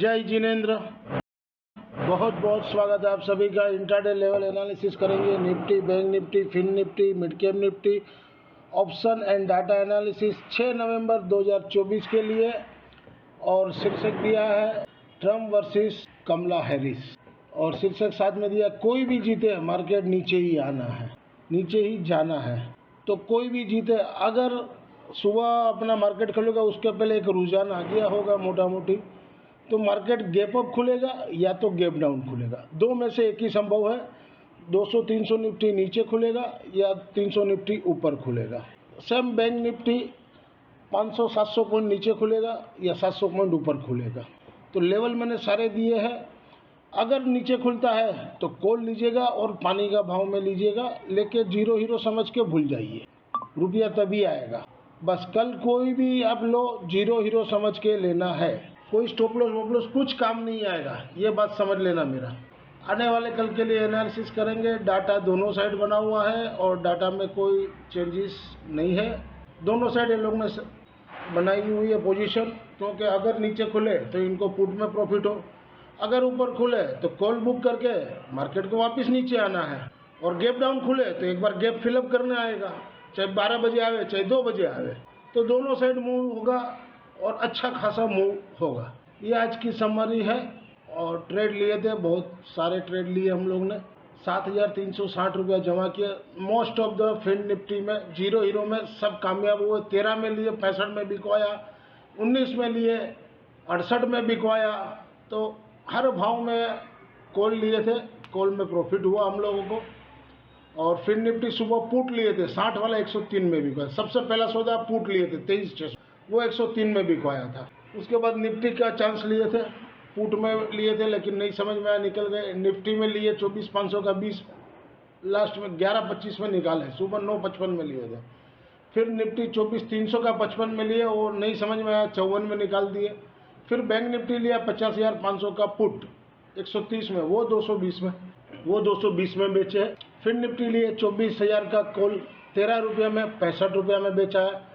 जय जिनेंद्र, बहुत बहुत स्वागत है आप सभी का। इंट्राडे लेवल एनालिसिस करेंगे Nifty, bank Nifty, fin Nifty, mid cap Nifty, option and data analysis 6 नवंबर 2024 के लिए। और शीर्षक दिया है ट्रम्प वर्सेस कमला हैरिस, और शीर्षक साथ में दिया कोई भी जीते मार्केट नीचे ही आना है, नीचे ही जाना है। तो कोई भी जीते, अगर सुबह अपना मार्केट खुलेगा उसके पहले एक रुझान आ गया होगा मोटा मोटी, तो मार्केट गैप अप खुलेगा या तो गैप डाउन खुलेगा। दो में से एक ही संभव है। 200-300 निफ्टी नीचे खुलेगा या 300 निफ्टी ऊपर खुलेगा। सेम बैंक निफ्टी 500-700 पॉइंट नीचे खुलेगा या 700 पॉइंट ऊपर खुलेगा। तो लेवल मैंने सारे दिए हैं। अगर नीचे खुलता है तो कॉल लीजिएगा और पानी का भाव में लीजिएगा, लेके जीरो हीरो समझ के भूल जाइए, रुपया तभी आएगा। बस कल कोई भी आप लो, जीरो हीरो समझ के लेना है। कोई स्टॉप लॉस वॉप लॉस कुछ काम नहीं आएगा, ये बात समझ लेना। मेरा आने वाले कल के लिए एनालिसिस करेंगे। डाटा दोनों साइड बना हुआ है और डाटा में कोई चेंजेस नहीं है। दोनों साइड इन लोग ने बनाई हुई है पोजीशन, क्योंकि अगर नीचे खुले तो इनको पुट में प्रॉफिट हो, अगर ऊपर खुले तो कॉल बुक करके मार्केट को वापस नीचे आना है, और गैप डाउन खुले तो एक बार गैप फिलअप करने आएगा, चाहे 12 बजे आवे चाहे 2 बजे आवे। तो दोनों साइड मूव होगा और अच्छा खासा मूव होगा। ये आज की समरी है। और ट्रेड लिए थे, बहुत सारे ट्रेड लिए हम लोग ने। 7,360 रुपया जमा किया। Most of the fin Nifty में, जीरो हीरो में सब कामयाब हुए। 13 में लिए, 65 में बिकवाया, 19 में लिए, 68 में बिकवाया। तो हर भाव में कॉल लिए थे, कॉल में प्रॉफिट हुआ हम लोगों को। और फिन निफ्टी सुबह पुट लिए थे, 60 वाला 103 में बिकवाया। सबसे पहला सौदा पुट लिए थे 23,600, वो 103 में बिकवाया था। उसके बाद निफ्टी का चांस लिए थे, पुट में लिए थे लेकिन नहीं समझ में आया, निकल गए। निफ्टी में लिए 24,500 का 20, लास्ट में 11,25 में निकाले, सुबह 9,55 में लिए थे। फिर निफ्टी 24,300 का 55 में लिए, और नहीं समझ में आया, 54 में निकाल दिए। फिर बैंक निफ्टी लिया 50,500 का पुट 130 में, वो 220 में बेचे। फिर निफ्टी लिए 24,000 का कॉल 13 रुपये में, 65 रुपया में बेचा है।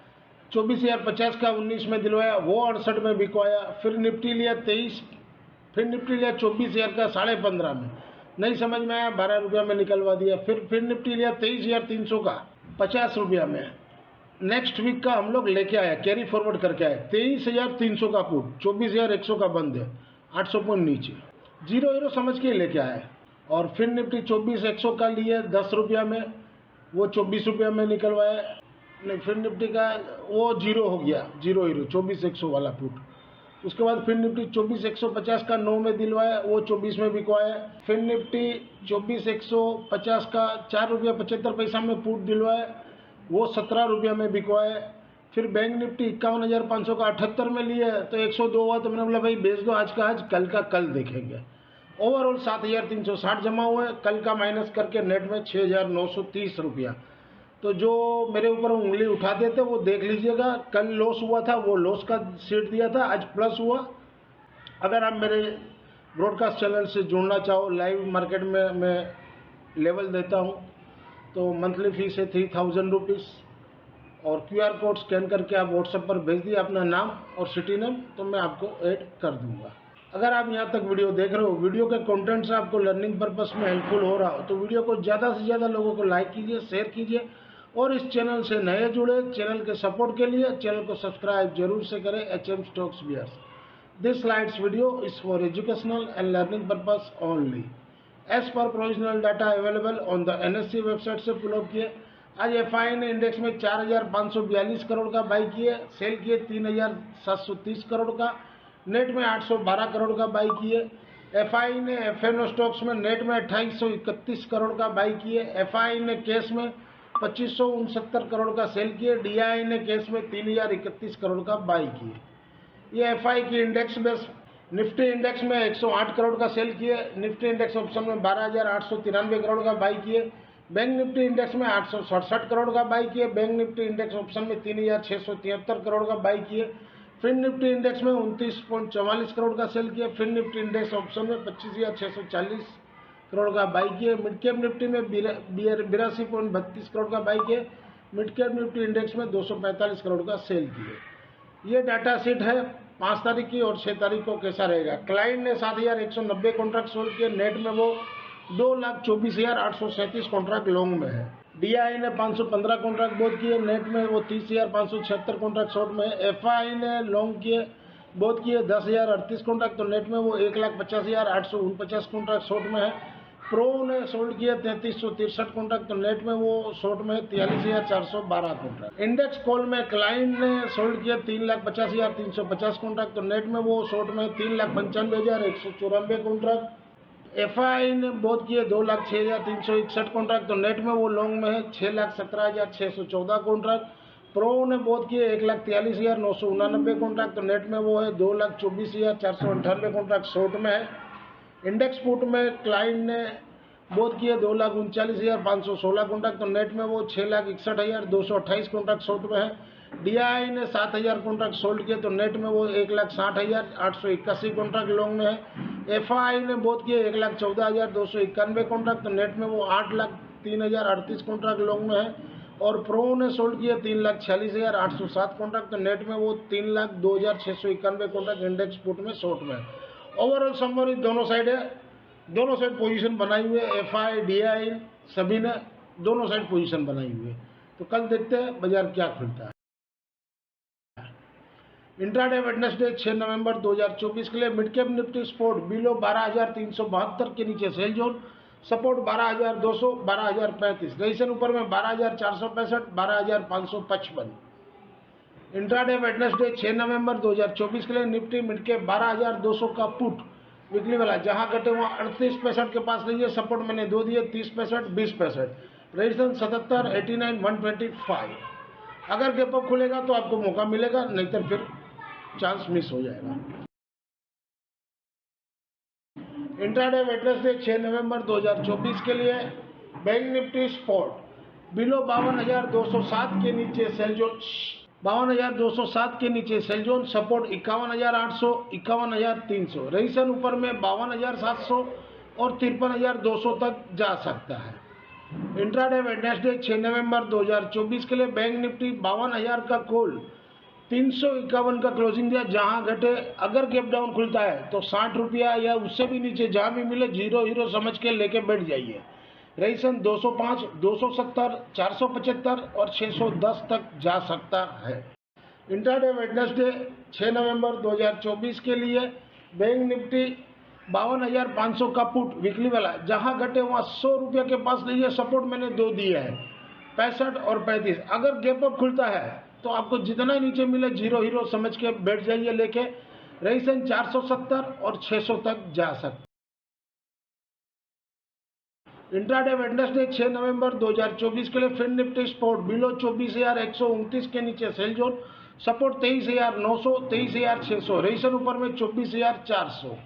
24,050 का 19 में दिलवाया, वो 68 में बिकवाया। फिर निफ्टी लिया 24,000 का 15.5 में, नहीं समझ में आया, 12 रुपया में निकलवा दिया। फिर निफ्टी लिया 23,300 का 50 रुपया में। नेक्स्ट वीक का हम लोग लेके आया, कैरी फॉरवर्ड करके आए 23,300 का पुट, 24,100 का बंद है, 800 पॉइंट नीचे, जीरो हीरो समझ के लेके आए। और फिर निफ्टी 24,100 का लिए 10 रुपया में, वो 24 रुपया में निकलवाया। नहीं, फिर निफ्टी का वो जीरो हो गया, जीरो हीरो 24,100 वाला पुट। उसके बाद फिर निफ्टी 24,150 का 9 में दिलवाया, वो 24 में बिकवाया। फिर निफ्टी 24,150 का 4 रुपया 75 पैसा में पुट दिलवाया, वो 17 रुपया में बिकवाया। फिर बैंक निफ्टी 51,500 का 78 में लिए, तो 102 हुआ, तो मैंने बोला भाई बेच दो, आज का आज, कल का कल देखेंगे। ओवरऑल 7,360 जमा हुए, कल का माइनस करके नेट में 6,930 रुपया। तो जो मेरे ऊपर उंगली उठाते थे वो देख लीजिएगा, कल लॉस हुआ था, वो लॉस का सीट दिया था, आज प्लस हुआ। अगर आप मेरे ब्रॉडकास्ट चैनल से जुड़ना चाहो, लाइव मार्केट में मैं लेवल देता हूँ, तो मंथली फीस है 3,000 रुपीज़। और QR कोड स्कैन करके आप व्हाट्सएप पर भेज दिए अपना नाम और सिटी नेम, तो मैं आपको ऐड कर दूंगा। अगर आप यहाँ तक वीडियो देख रहे हो, वीडियो के कंटेंट से आपको लर्निंग पर्पस में हेल्पफुल हो रहा हो, तो वीडियो को ज़्यादा से ज़्यादा लोगों को लाइक कीजिए, शेयर कीजिए। और इस चैनल से नए जुड़े, चैनल के सपोर्ट के लिए चैनल को सब्सक्राइब जरूर से करें। HM stocks viewers, this slides video is for educational and learning purpose only, as per provisional data available on the NSE website से पुल अप किए। आज FI ने इंडेक्स में 4,542 करोड़ का बाई किए, सेल किए 3,730 करोड़ का, नेट में 812 करोड़ का बाई किए। FI ने FNO स्टॉक्स में नेट में 2,831 करोड़ का बाई किए। FI ने कैश में 2,569 करोड़ का सेल किए। DI ने कैश में 3,031 करोड़ का बाई किए। ये FI की इंडेक्स बेस। निफ्टी इंडेक्स में 108 करोड़ का सेल किए। निफ्टी इंडेक्स ऑप्शन में 12,893 करोड़ का बाई किए। बैंक निफ्टी इंडेक्स में 867 करोड़ का बाई किए। बैंक निफ्टी इंडेक्स ऑप्शन में 3,673 करोड़ का बाई किए। फिन निफ्टी इंडेक्स में 29.44 करोड़ का सेल किया। फिन निफ्टी इंडेक्स ऑप्शन में 25,640 करोड़ का बाई किए। मिड कैप निफ्टी में 82.32 करोड़ का बाई किए। मिड कैप निफ्टी इंडेक्स में 245 करोड़ का सेल किए। ये डाटा सेट है 5 तारीख की और 6 तारीख को कैसा रहेगा। क्लाइंट ने 7,190 कॉन्ट्रैक्ट सोल्ड किए, नेट में वो 2,24,837 कॉन्ट्रैक्ट लॉन्ग में है। DI ने 515 कॉन्ट्रैक्ट बोध किए, नेट में वो 30,576 कॉन्ट्रैक्ट शॉर्ट में है। FI ने लॉन्ग किए बोध किए 10,038 कॉन्ट्रैक्ट, तो नेट में वो 1,50,849 कॉन्ट्रैक्ट शॉर्ट में है। प्रो ने सोल्ड किए 3,363 कॉन्ट्रैक्ट, तो नेट में वो शॉर्ट में 43,412 कॉन्ट्रैक्ट। इंडेक्स कॉल में क्लाइंट ने सोल्ड किया 3,50,350 कॉन्ट्रैक्ट, तो नेट में वो शॉर्ट में 3,95,194 कॉन्ट्रैक्ट। FI ने बोध किए 2,06,361 कॉन्ट्रैक्ट, तो नेट में वो लॉन्ग में है 6,17,614 कॉन्ट्रैक्ट। प्रो ने बोध किए 1,43,989 कॉन्ट्रैक्ट, तो नेट में वो है 2,24,498 कॉन्ट्रैक्ट शॉर्ट में है। इंडेक्स पुट में क्लाइंट ने बोध किए 2,39,516 कॉन्ट्रैक्ट, तो नेट में वो 6,61,228 कॉन्ट्रैक्ट शॉर्ट में है। DI ने 7,000 कॉन्ट्रैक्ट सोल्ड किए, तो नेट में वो 1,60,881 कॉन्ट्रैक्ट लॉन्ग में है। FI ने बोध किए 1,14,291 कॉन्ट्रैक्ट, तो नेट में वो 8,03,038 कॉन्ट्रैक्ट लॉन्ग में है। और प्रो ने सोल्ड किए 3,46,807 कॉन्ट्रैक्ट, तो नेट में वो 3,02,691 कॉन्ट्रैक्ट इंडेक्स पुट में शॉर्ट में है। ओवरऑल समरी दोनों साइड है, दोनों साइड पोजीशन बनाई हुई है। FI DI सभी ने दोनों साइड पोजीशन बनाई हुई है। तो कल देखते हैं बाजार क्या खुलता है। इंट्राडे वेडनेसडे 6 नवंबर 2024 के लिए mid cap Nifty sport below 12,372 के नीचे सेल जोन, सपोर्ट 12,200 12,035, रजिस्ट्रेशन ऊपर में 12,465 12,555। इंट्राडे वेडनेसडे 6 नवंबर 2024 के लिए निफ्टी मिड कैप 12,200 का पुट वीकली वाला, जहां घटे वहां 38.65 के पास लीजिए, सपोर्ट मैंने दो दिए 30.65 20.65, रजिस्ट्रेशन 77 89 125। अगर गैप अप खुलेगा तो आपको मौका मिलेगा, नहीं तो फिर चांस मिस हो जाएगा। इंट्राडे वेडनेसडे 6 नवंबर 2024 के लिए बैंक निफ्टी स्पॉट बिलो 52,207 के नीचे सेल जोन, 52,207 के नीचे सेल जोन, सपोर्ट 51,800 51,300, रजिस्ट्रेशन ऊपर में 52,700 और 53,200 तक जा सकता है। इंट्राडे वेडनेसडे 6 नवंबर 2024 के लिए बैंक निफ्टी 52,000 का कॉल 351 का क्लोजिंग दिया, जहां घटे अगर गैप डाउन खुलता है तो 60 रुपया या उससे भी नीचे जहां भी मिले जीरो हीरो समझ के लेके बैठ जाइए। रजिस्ट्रेशन 205 270 475 और 610 तक जा सकता है। इंट्राडे वेडनेसडे 6 नवंबर 2024 के लिए बैंक निफ्टी 52,500 का पुट वीकली वाला, जहां घटे वहां 100 रुपये के पास लीजिए, सपोर्ट मैंने दो दिए हैं 65 और 35। अगर गैप अप खुलता है तो आपको जितना नीचे मिले जीरो हीरो समझ के बैठ जाइए लेके, रजिस्ट्रेशन 470 और 600 तक जा सकता। इंट्राडे वेडनेसडे 6 नवंबर 2024 के लिए फिन निफ्टी स्पोर्ट बिलो 24,129 के नीचे सेल जोन, सपोर्ट 23,900 23,600, रजिस्ट्रेशन ऊपर में 24,400।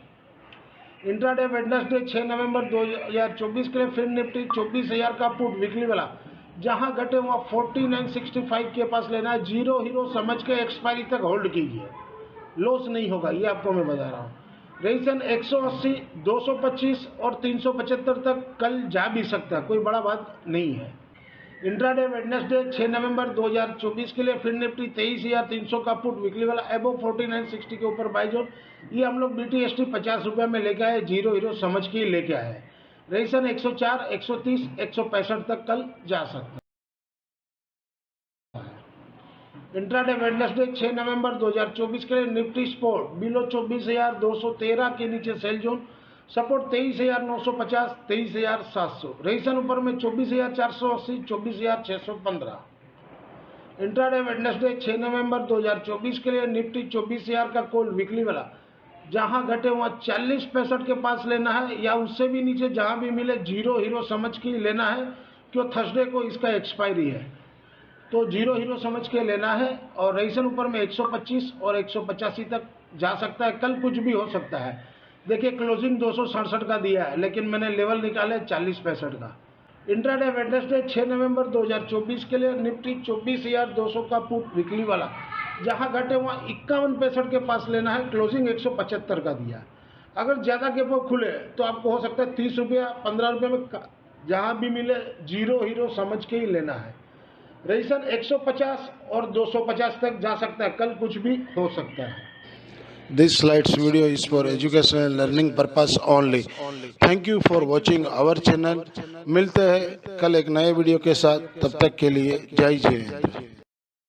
इंट्राडे वेडनेसडे 6 नवंबर 2024 के लिए फिन निफ्टी 24,000 का पुट वीकली वाला, जहां घटे वहां 4965 के पास लेना है, जीरो हीरो समझ के एक्सपायरी तक होल्ड कीजिए, लॉस नहीं होगा, ये आपको मैं बता रहा हूँ। रजिस्ट्रेशन 180 225 और 375 तक कल जा भी सकता है, कोई बड़ा बात नहीं है। इंट्राडे वेडनेसडे 6 नवंबर 2024 के लिए फिर निफ्टी 23,300 का पुट वीकली वाला एबो 4960 के ऊपर बाई जोन, ये हम लोग BTST 50 रुपये में लेके आए, जीरो हीरो समझ के लेके आए। रजिस्ट्रेशन 104 130 165 तक कल जा सकता है। इंट्राडे वेडनेसडे 6 नवंबर 2024 के लिए निफ्टी स्पोर्ट बिलो 24,213 के नीचे सेल जोन, सपोर्ट 23,950 23,700, रजिस्ट्रेशन ऊपर में 24,480 24,615। इंट्राडे वेडनेसडे 6 नवंबर 2024 के लिए निफ्टी 24,000 का कॉल वीकली वाला, जहां घटे वहां 40.65 के पास लेना है या उससे भी नीचे जहां भी मिले जीरो हीरो समझ के लेना है, क्यों थर्सडे को इसका एक्सपायरी है, तो जीरो हीरो समझ के लेना है। और रजिस्ट्रेशन ऊपर में 125 और 185 तक जा सकता है, कल कुछ भी हो सकता है। देखिए क्लोजिंग 267 का दिया है, लेकिन मैंने लेवल निकाले 40.65 का। इंट्राडे वेडनेसडे 6 नवंबर 2024 के लिए निफ्टी 24,200 का पुट वीकली वाला, जहां घटे वहां 51.65 के पास लेना है, क्लोजिंग 175 का दिया। अगर ज़्यादा गैप अप खुले तो आपको हो सकता है 30 रुपया 15 रुपये में जहां भी मिले जीरो हीरो समझ के ही लेना है। रजिस्ट्रेशन 150 और 250 तक जा सकता है, कल कुछ भी हो सकता है। This slides video is for educational and learning purpose only. Thank you for watching our channel. मिलते हैं कल एक नए वीडियो के साथ, तब तक के लिए जय जय हिंद।